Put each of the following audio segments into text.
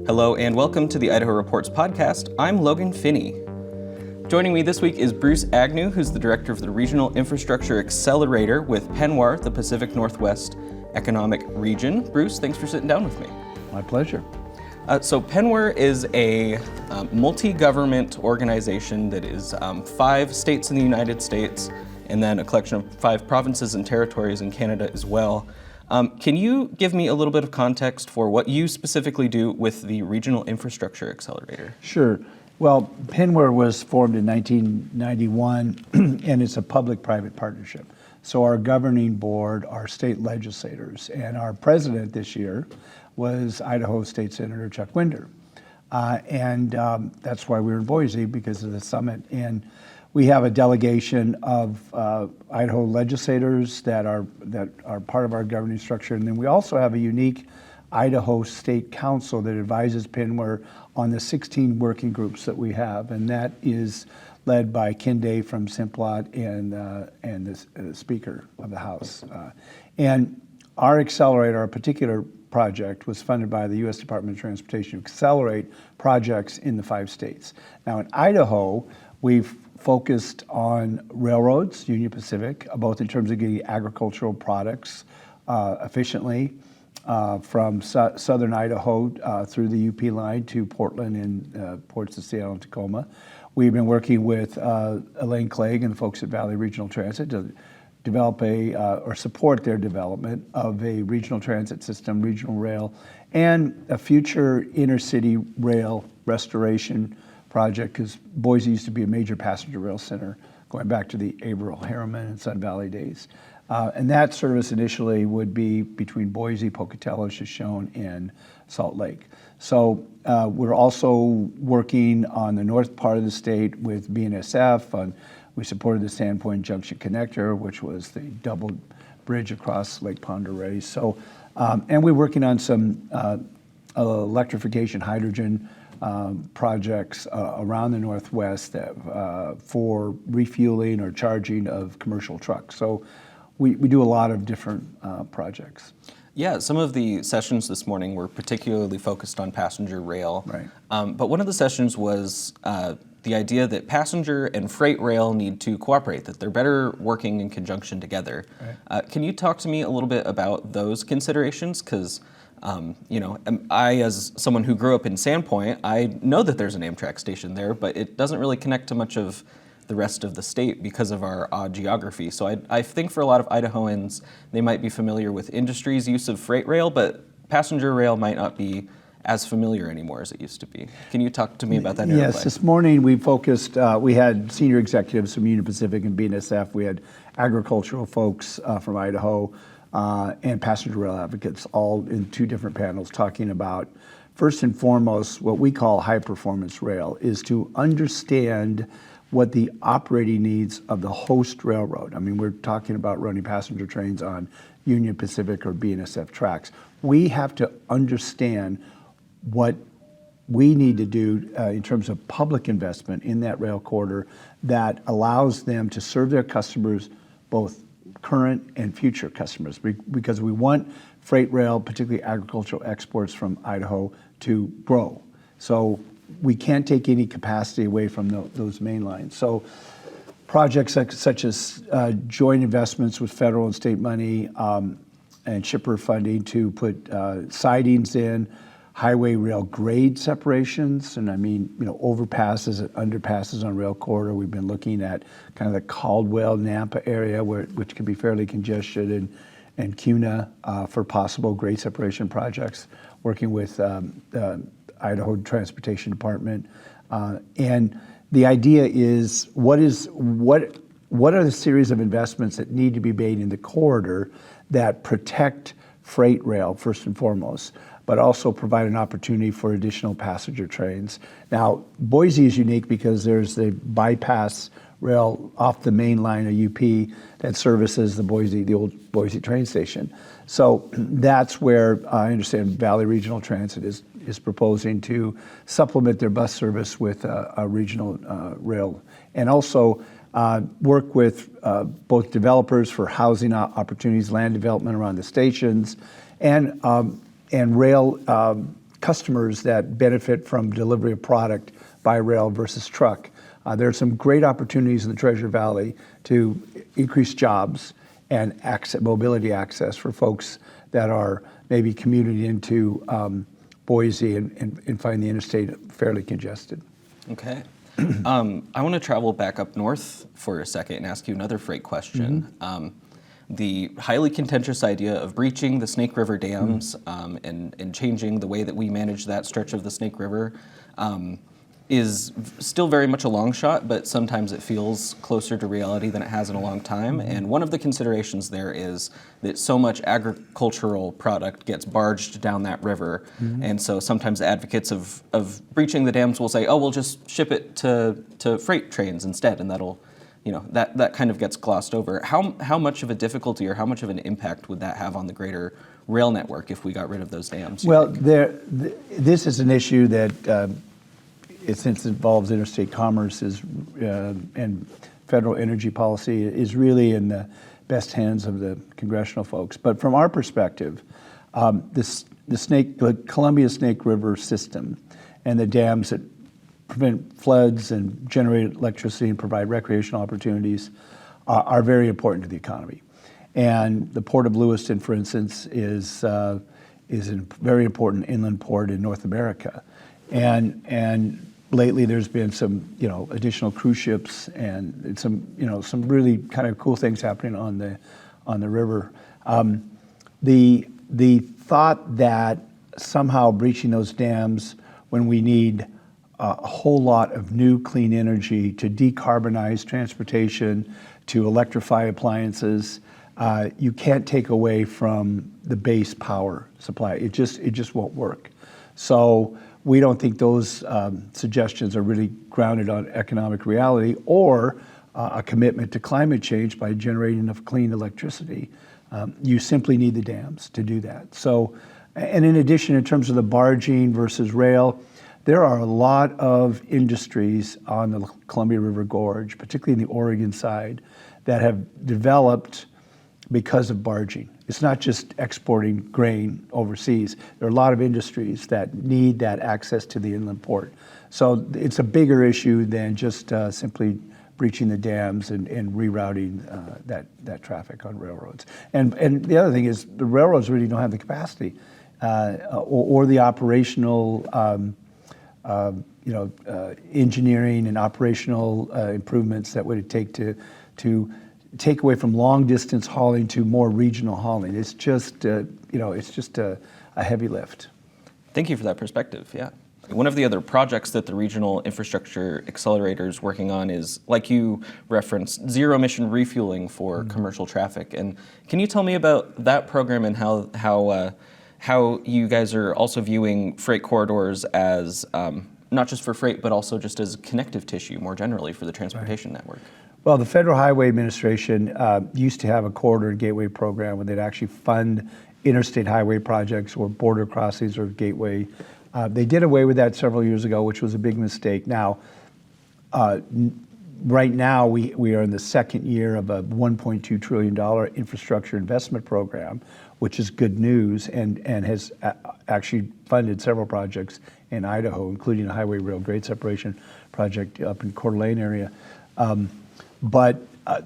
Hello and welcome to the Idaho Reports podcast. I'm Logan Finney. Joining me this week is Bruce Agnew, who's the director of the Regional Infrastructure Accelerator with PennWAR, the Pacific Northwest Economic Region. Bruce, thanks for sitting down with me. My pleasure. So PennWAR is a multi-government organization that is 5 states in the United States and then a collection of 5 provinces and territories in Canada as well. Can you give me a little bit of context for what you specifically do with the Regional Infrastructure Accelerator? Sure. Well, PennWAR was formed in 1991, and it's a public-private partnership. So our governing board are state legislators, and our president this year was Idaho State Senator Chuck Winder. That's why we were in Boise, because of the summit. And we have a delegation of Idaho legislators that are part of our governing structure. And then we also have a unique Idaho State Council that advises PennWAR on the 16 working groups that we have. And that is led by Ken Day from Simplot and the Speaker of the House. And our accelerator, our particular project, was funded by the U.S. Department of Transportation to accelerate projects in the 5 states. Now in Idaho, we've focused on railroads, Union Pacific, both in terms of getting agricultural products efficiently from southern Idaho through the UP line to Portland and ports of Seattle and Tacoma. We've been working with Elaine Clegg and the folks at Valley Regional Transit to develop or support their development of a regional transit system, regional rail, and a future intercity rail restoration project, because Boise used to be a major passenger rail center going back to the Averill, Harriman, and Sun Valley days. And that service initially would be between Boise, Pocatello, Shoshone, and Salt Lake. So we're also working on the north part of the state with BNSF. We supported the Sandpoint Junction Connector, which was the double bridge across Lake Pend Oreille. So, and we're working on some electrification hydrogen projects around the Northwest for refueling or charging of commercial trucks. So we do a lot of different projects. Yeah, some of the sessions this morning were particularly focused on passenger rail. Right. But one of the sessions was the idea that passenger and freight rail need to cooperate, that they're better working in conjunction together. Right. Can you talk to me a little bit about those considerations? Because I, as someone who grew up in Sandpoint, I know that there's an Amtrak station there, but it doesn't really connect to much of the rest of the state because of our odd geography. So I think for a lot of Idahoans, they might be familiar with industry's use of freight rail, but passenger rail might not be as familiar anymore as it used to be. Can you talk to me about that interplay? Yes, this morning we focused, we had senior executives from Union Pacific and BNSF, we had agricultural folks from Idaho, and passenger rail advocates, all in 2 different panels talking about, first and foremost, what we call high performance rail, is to understand what the operating needs of the host railroad. I mean, we're talking about running passenger trains on Union Pacific or BNSF tracks. We have to understand what we need to do in terms of public investment in that rail corridor that allows them to serve their customers, both current and future customers, because we want freight rail, particularly agricultural exports from Idaho, to grow. So we can't take any capacity away from those main lines. So projects such as joint investments with federal and state money and shipper funding to put sidings in, highway rail grade separations, and I mean, overpasses and underpasses on rail corridor. We've been looking at kind of the Caldwell, Nampa area, which can be fairly congested, and CUNA for possible grade separation projects, working with Idaho Transportation Department. And the idea is, what are the series of investments that need to be made in the corridor that protect freight rail, first and foremost, but also provide an opportunity for additional passenger trains. Now, Boise is unique because there's the bypass rail off the main line of UP that services the old Boise train station. So that's where I understand Valley Regional Transit is proposing to supplement their bus service with a regional rail, and also work with both developers for housing opportunities, land development around the stations, and rail customers that benefit from delivery of product by rail versus truck. There are some great opportunities in the Treasure Valley to increase jobs and mobility access for folks that are maybe commuting into Boise and find the interstate fairly congested. Okay. I want to travel back up north for a second and ask you another freight question. The highly contentious idea of breaching the Snake River dams and changing the way that we manage that stretch of the Snake River is still very much a long shot, but sometimes it feels closer to reality than it has in a long time. And one of the considerations there is that so much agricultural product gets barged down that river. And so sometimes advocates of breaching the dams will say, oh, we'll just ship it to freight trains instead, and that'll, that kind of gets glossed over. How much of a difficulty or how much of an impact would that have on the greater rail network if we got rid of those dams? Well, this is an issue that since it involves interstate commerce and federal energy policy, is really in the best hands of the congressional folks. But from our perspective, the Columbia Snake River system and the dams that prevent floods and generate electricity and provide recreational opportunities are very important to the economy. And the Port of Lewiston, for instance, is a very important inland port in North America. And lately, there's been some, additional cruise ships and some really kind of cool things happening on the river. The thought that somehow breaching those dams when we need a whole lot of new clean energy to decarbonize transportation, to electrify appliances, you can't take away from the base power supply. It just won't work. So we don't think those suggestions are really grounded on economic reality or a commitment to climate change by generating enough clean electricity. You simply need the dams to do that. So, and in addition, in terms of the barging versus rail, there are a lot of industries on the Columbia River Gorge, particularly in the Oregon side, that have developed because of barging. It's not just exporting grain overseas. There are a lot of industries that need that access to the inland port. So it's a bigger issue than just simply breaching the dams and rerouting that traffic on railroads. And the other thing is the railroads really don't have the capacity or the operational engineering and operational improvements that would take to take away from long distance hauling to more regional hauling. It's just a heavy lift. Thank you for that perspective. Yeah. One of the other projects that the Regional Infrastructure Accelerator is working on is, like you referenced, zero emission refueling for commercial traffic. And can you tell me about that program and how you guys are also viewing freight corridors as not just for freight, but also just as connective tissue more generally for the transportation network? Well, the Federal Highway Administration used to have a corridor and gateway program where they'd actually fund interstate highway projects or border crossings or gateway. They did away with that several years ago, which was a big mistake. Now, right now, we are in the second year of a $1.2 trillion infrastructure investment program, which is good news, and has actually funded several projects in Idaho, including a highway rail grade separation project up in Coeur d'Alene area. But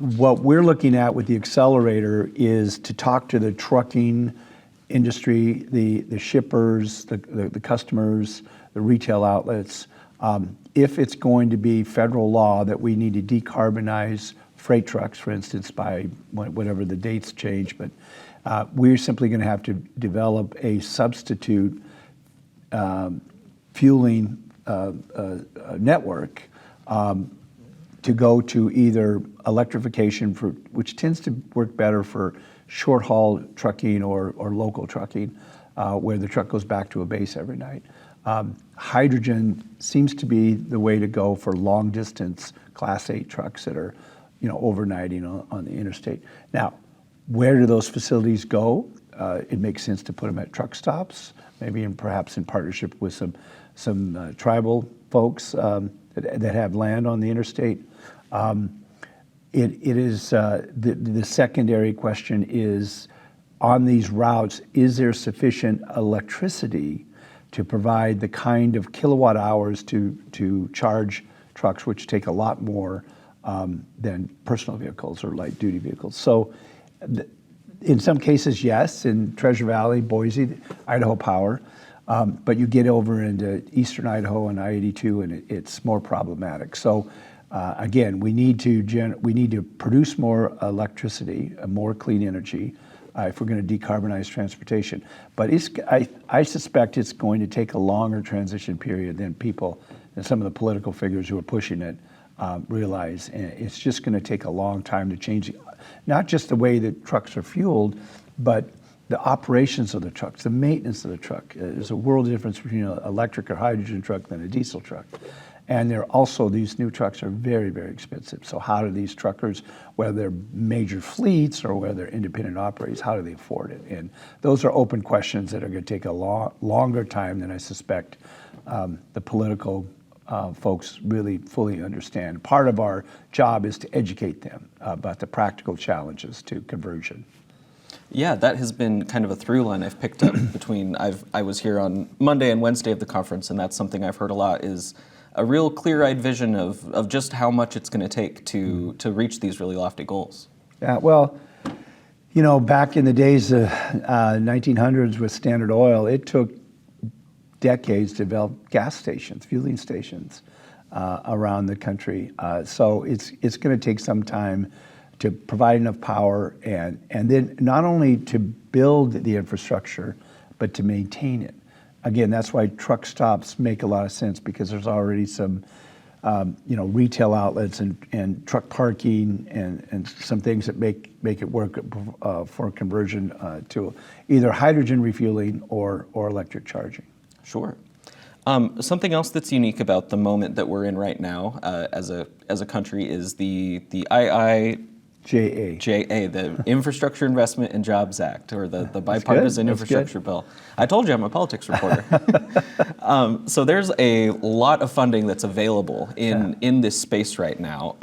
what we're looking at with the accelerator is to talk to the trucking industry, the shippers, the customers, the retail outlets. If it's going to be federal law that we need to decarbonize freight trucks, for instance, by whatever the dates change, but we're simply going to have to develop a substitute fueling network to go to either electrification, which tends to work better for short haul trucking or local trucking, where the truck goes back to a base every night. Hydrogen seems to be the way to go for long distance Class 8 trucks that are, overnighting on the interstate. Now, where do those facilities go? It makes sense to put them at truck stops, maybe perhaps in partnership with some tribal folks that have land on the interstate. It is the secondary question is, on these routes, is there sufficient electricity to provide the kind of kilowatt hours to charge trucks, which take a lot more than personal vehicles or light duty vehicles. So in some cases, yes, in Treasure Valley, Boise, Idaho Power, but you get over into eastern Idaho and I-82 and it's more problematic. So again, we need to produce more electricity, more clean energy, if we're going to decarbonize transportation. But I suspect it's going to take a longer transition period than some of the political figures who are pushing it realize. And it's just going to take a long time to change, not just the way that trucks are fueled, but the operations of the trucks, the maintenance of the truck. There's a world of difference between an electric or hydrogen truck than a diesel truck. And these new trucks are very, very expensive. So how do these truckers, whether they're major fleets or whether they're independent operators, how do they afford it? And those are open questions that are going to take a longer time than I suspect the political folks really fully understand. Part of our job is to educate them about the practical challenges to conversion. Yeah, that has been kind of a through line I've picked up between, I was here on Monday and Wednesday of the conference, and that's something I've heard a lot, is a real clear-eyed vision of just how much it's going to take to reach these really lofty goals. Yeah, well, back in the days of 1900s with Standard Oil, it took decades to develop gas stations, fueling stations around the country. So it's going to take some time to provide enough power and then not only to build the infrastructure, but to maintain it. Again, that's why truck stops make a lot of sense, because there's already some retail outlets and truck parking and some things that make it work for conversion to either hydrogen refueling or electric charging. Sure. Something else that's unique about the moment that we're in right now as a country is the IIJA, the Infrastructure Investment and Jobs Act, or the bipartisan infrastructure bill. I told you I'm a politics reporter. So there's a lot of funding that's available in this space right now.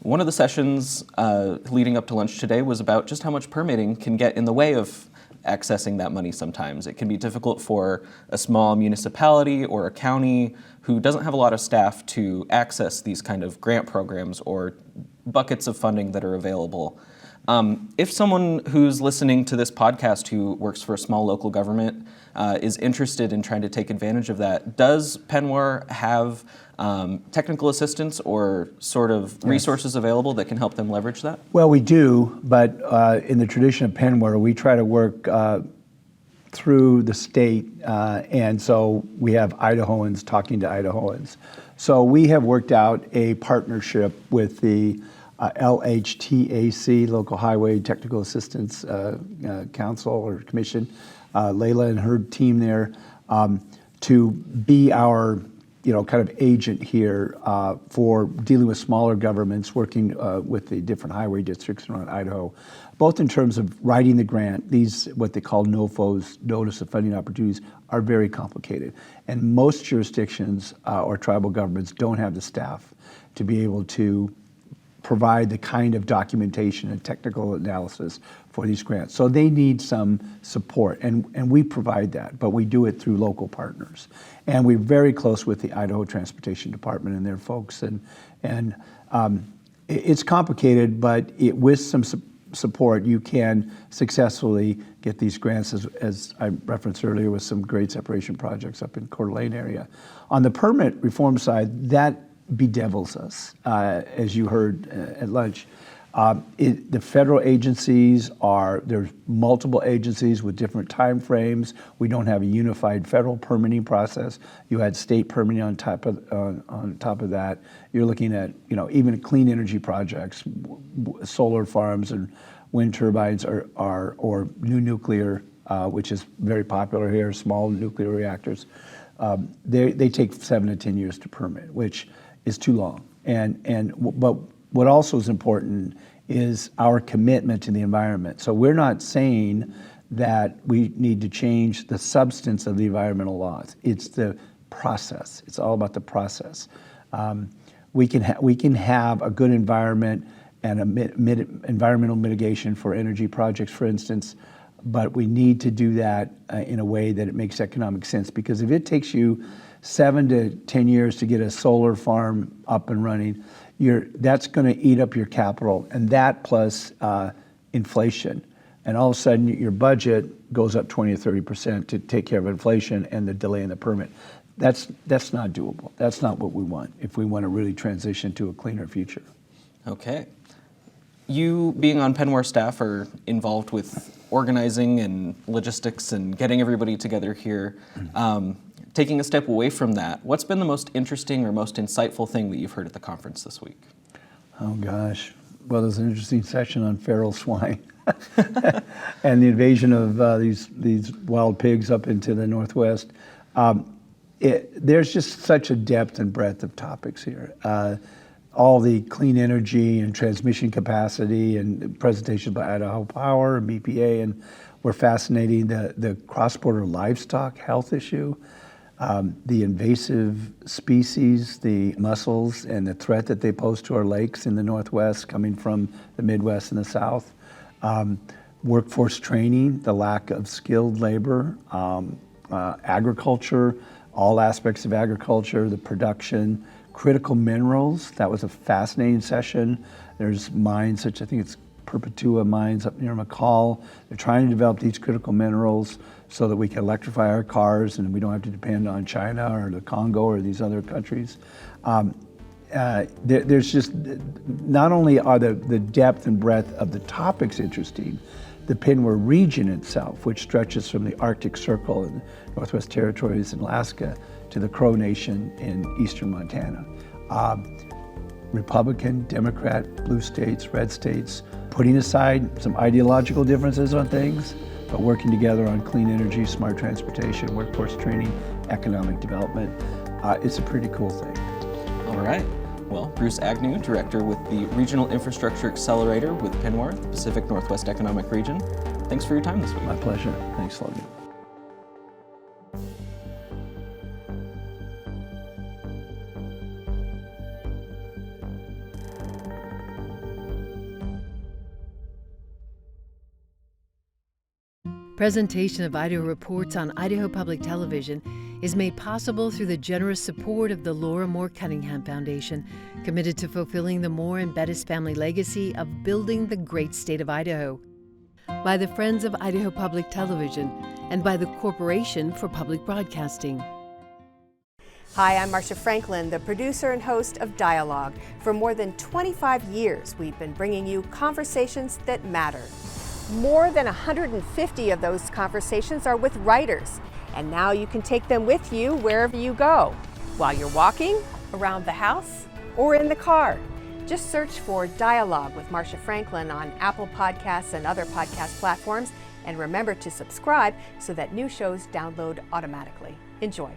One of the sessions leading up to lunch today was about just how much permitting can get in the way of accessing that money sometimes. It can be difficult for a small municipality or a county who doesn't have a lot of staff to access these kind of grant programs or buckets of funding that are available. If someone who's listening to this podcast who works for a small local government is interested in trying to take advantage of that, does Penwar have technical assistance or sort of resources available that can help them leverage that? Well, we do, but in the tradition of Penwar, we try to work through the state, and so we have Idahoans talking to Idahoans. So we have worked out a partnership with the LHTAC, Local Highway Technical Assistance Council or Commission, Layla and her team there, to be our kind of agent here for dealing with smaller governments, working with the different highway districts around Idaho, both in terms of writing the grant. These, what they call NOFOs, Notice of Funding Opportunities, are very complicated. And most jurisdictions or tribal governments don't have the staff to be able to provide the kind of documentation and technical analysis for these grants. So they need some support, and we provide that, but we do it through local partners. And we're very close with the Idaho Transportation Department and their folks, and it's complicated, but with some support, you can successfully get these grants, as I referenced earlier, with some grade separation projects up in Coeur d'Alene area. On the permit reform side, that bedevils us, as you heard at lunch. The federal agencies there's multiple agencies with different time frames. We don't have a unified federal permitting process. You had state permitting on top of that. You're looking at, even clean energy projects, solar farms and wind turbines or new nuclear, which is very popular here, small nuclear reactors. They take 7 to 10 years to permit, which is too long. But what also is important is our commitment to the environment. So we're not saying that we need to change the substance of the environmental laws. It's the process. It's all about the process. We can have a good environment and environmental mitigation for energy projects, for instance, but we need to do that in a way that it makes economic sense, because if it takes you 7 to 10 years to get a solar farm up and running, that's going to eat up your capital, and that plus inflation. And all of a sudden, your budget goes up 20 or 30% to take care of inflation and the delay in the permit. That's not doable. That's not what we want if we want to really transition to a cleaner future. Okay. You, being on Penwar staff, are involved with organizing and logistics and getting everybody together here. Taking a step away from that, what's been the most interesting or most insightful thing that you've heard at the conference this week? Oh gosh, well, there's an interesting session on feral swine and the invasion of these wild pigs up into the Northwest. There's just such a depth and breadth of topics here. All the clean energy and transmission capacity and presentations by Idaho Power and BPA and were fascinating. The cross-border livestock health issue, the invasive species, the mussels, and the threat that they pose to our lakes in the Northwest coming from the Midwest and the South. Workforce training, the lack of skilled labor, agriculture, all aspects of agriculture, the production, critical minerals. That was a fascinating session. There's mines such, I think it's Perpetua mines up near McCall. They're trying to develop these critical minerals so that we can electrify our cars and we don't have to depend on China or the Congo or these other countries. There's just, not only are the depth and breadth of the topics interesting, the Penwar region itself, which stretches from the Arctic Circle and Northwest Territories in Alaska to the Crow Nation in eastern Montana. Republican, Democrat, blue states, red states, putting aside some ideological differences on things, but working together on clean energy, smart transportation, workforce training, economic development. It's a pretty cool thing. All right. Well, Bruce Agnew, Director with the Regional Infrastructure Accelerator with Penwar, the Pacific Northwest Economic Region. Thanks for your time this week. My pleasure. Thanks, Logan. Presentation of Idaho Reports on Idaho Public Television is made possible through the generous support of the Laura Moore Cunningham Foundation, committed to fulfilling the Moore and Bettis family legacy of building the great state of Idaho, by the Friends of Idaho Public Television, and by the Corporation for Public Broadcasting. Hi, I'm Marcia Franklin, the producer and host of Dialogue. For more than 25 years, we've been bringing you conversations that matter. More than 150 of those conversations are with writers, and now you can take them with you wherever you go, while you're walking, around the house, or in the car. Just search for Dialogue with Marcia Franklin on Apple Podcasts and other podcast platforms, and remember to subscribe so that new shows download automatically. Enjoy.